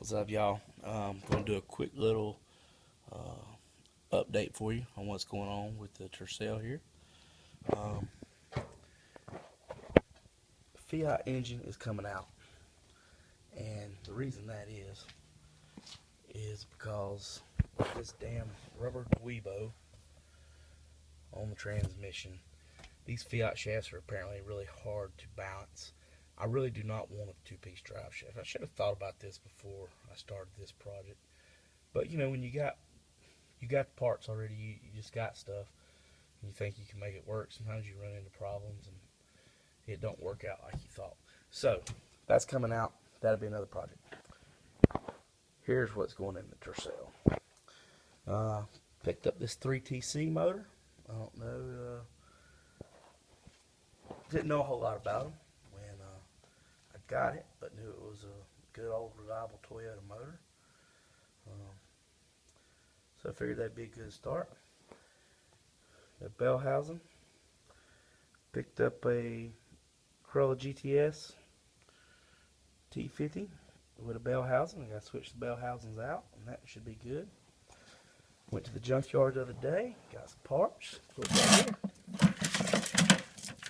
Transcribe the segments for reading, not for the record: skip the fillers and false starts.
What's up, y'all? I'm going to do a quick little update for you on what's going on with the Tercel here. Fiat engine is coming out, and the reason that is because this damn rubber Dweebo on the transmission. These Fiat shafts are apparently really hard to balance. I really do not want a two-piece drive shaft. I should have thought about this before I started this project. But you know, when you got parts already, you just got stuff, and you think you can make it work. Sometimes you run into problems and it don't work out like you thought. So that's coming out. That'll be another project. Here's what's going in the Tercel. Picked up this 3TC motor. I don't know. Didn't know a whole lot about them when I got it, but knew it was a good old reliable Toyota motor. So I figured that'd be a good start. A bell housing. Picked up a Corolla GTS T50 with a bell housing. I got to switch the bell housings out, and that should be good. Went to the junkyard the other day. Got some parts. Put that here.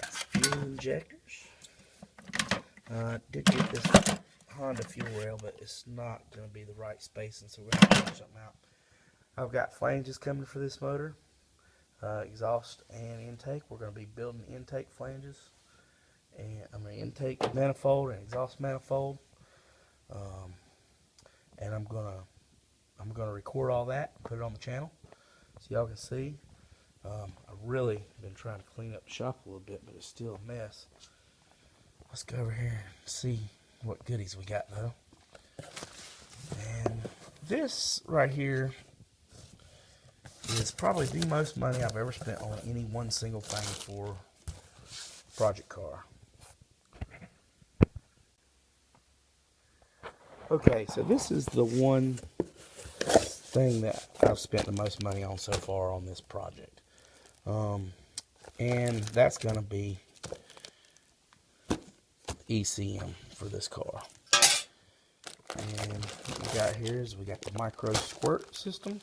Got some fuel injectors. Did get this Honda fuel rail, but it's not going to be the right spacing, so we're going to have to figure something out. I've got flanges coming for this motor, exhaust and intake. We're going to be building intake flanges, and intake manifold and exhaust manifold. And I'm gonna record all that and put it on the channel so y'all can see. I've really been trying to clean up the shop a little bit, but it's still a mess. Let's go over here and see what goodies we got though. And this right here is probably the most money I've ever spent on any one single thing for project car. Okay, so this is the one thing that I've spent the most money on so far on this project. And that's going to be ECM for this car. And what we got here is we got the MicroSquirt system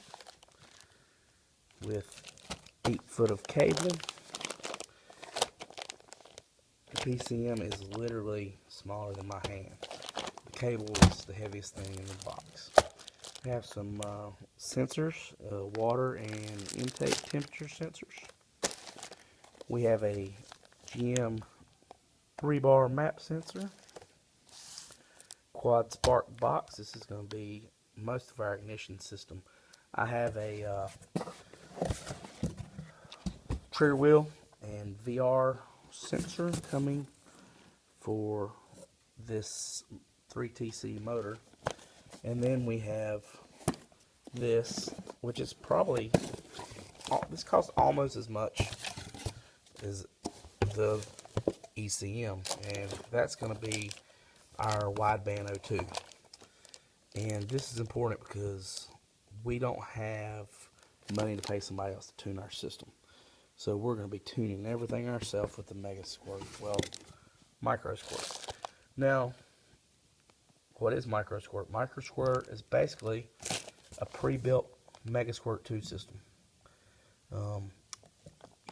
with 8 foot of cable. The PCM is literally smaller than my hand. The cable is the heaviest thing in the box. We have some sensors, water and intake temperature sensors. We have a GM 3-bar map sensor. Quad spark box. This is going to be most of our ignition system. I have a trigger wheel and VR sensor coming for this 3TC motor. And then we have this, which is probably, this costs almost as much as the ECM, and that's going to be our wideband O2. And this is important because we don't have money to pay somebody else to tune our system. So we're going to be tuning everything ourselves with the MicroSquirt. Now, what is MicroSquirt? MicroSquirt is basically a pre-built MegaSquirt 2 system.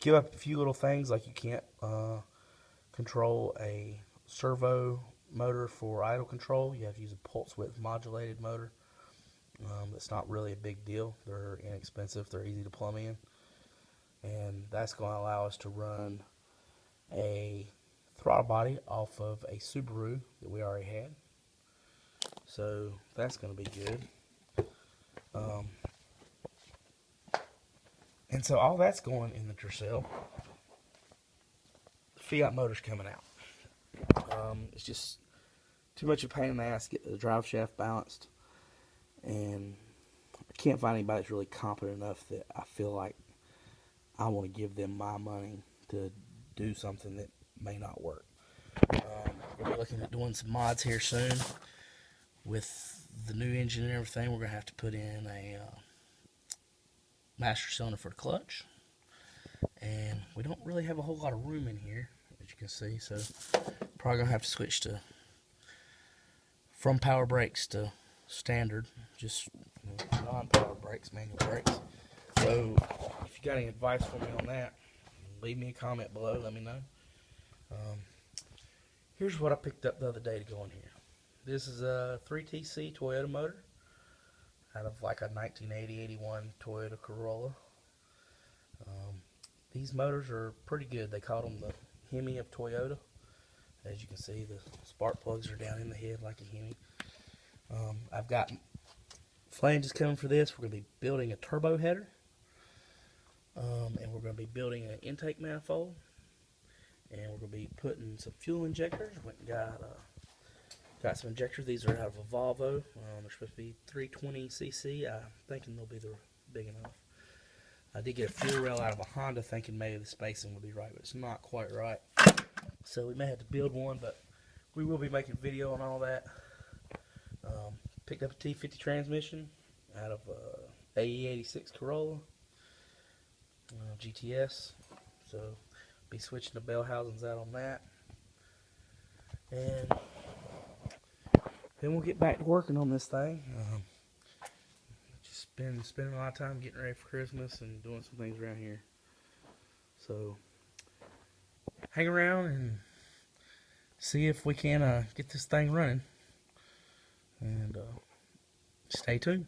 Give up a few little things, like you can't control a servo motor for idle control. You have to use a pulse width modulated motor. It's not really a big deal. They're inexpensive. They're easy to plumb in. And that's going to allow us to run a throttle body off of a Subaru that we already had. So that's going to be good. And so all that's going in the Tercel. The Fiat motor's coming out. It's just too much of a pain in the ass to get the drive shaft balanced. And I can't find anybody that's really competent enough that I feel like I want to give them my money to do something that may not work. We'll be looking at doing some mods here soon. With the new engine and everything, we're going to have to put in a master cylinder for the clutch. And we don't really have a whole lot of room in here, as you can see, so probably going to have to switch from power brakes to standard, just non-power brakes, manual brakes. So if you got any advice for me on that, leave me a comment below, let me know. Here's what I picked up the other day to go in here. This is a 3TC Toyota motor out of like a 1980-81 Toyota Corolla. These motors are pretty good. They call them the Hemi of Toyota. As you can see, the spark plugs are down in the head like a Hemi. I've got flanges coming for this. We're going to be building a turbo header. And we're going to be building an intake manifold. And we're going to be putting some fuel injectors. Went and got some injectors. These are out of a Volvo. They're supposed to be 320cc. I'm thinking they'll be big enough. I did get a fuel rail out of a Honda thinking maybe the spacing would be right, but it's not quite right. So we may have to build one, but we will be making a video on all that. Picked up a T50 transmission out of AE86 Corolla GTS. So be switching the bell housings out on that. And then we'll get back to working on this thing. Just been spending a lot of time getting ready for Christmas and doing some things around here. So hang around and see if we can get this thing running. And stay tuned.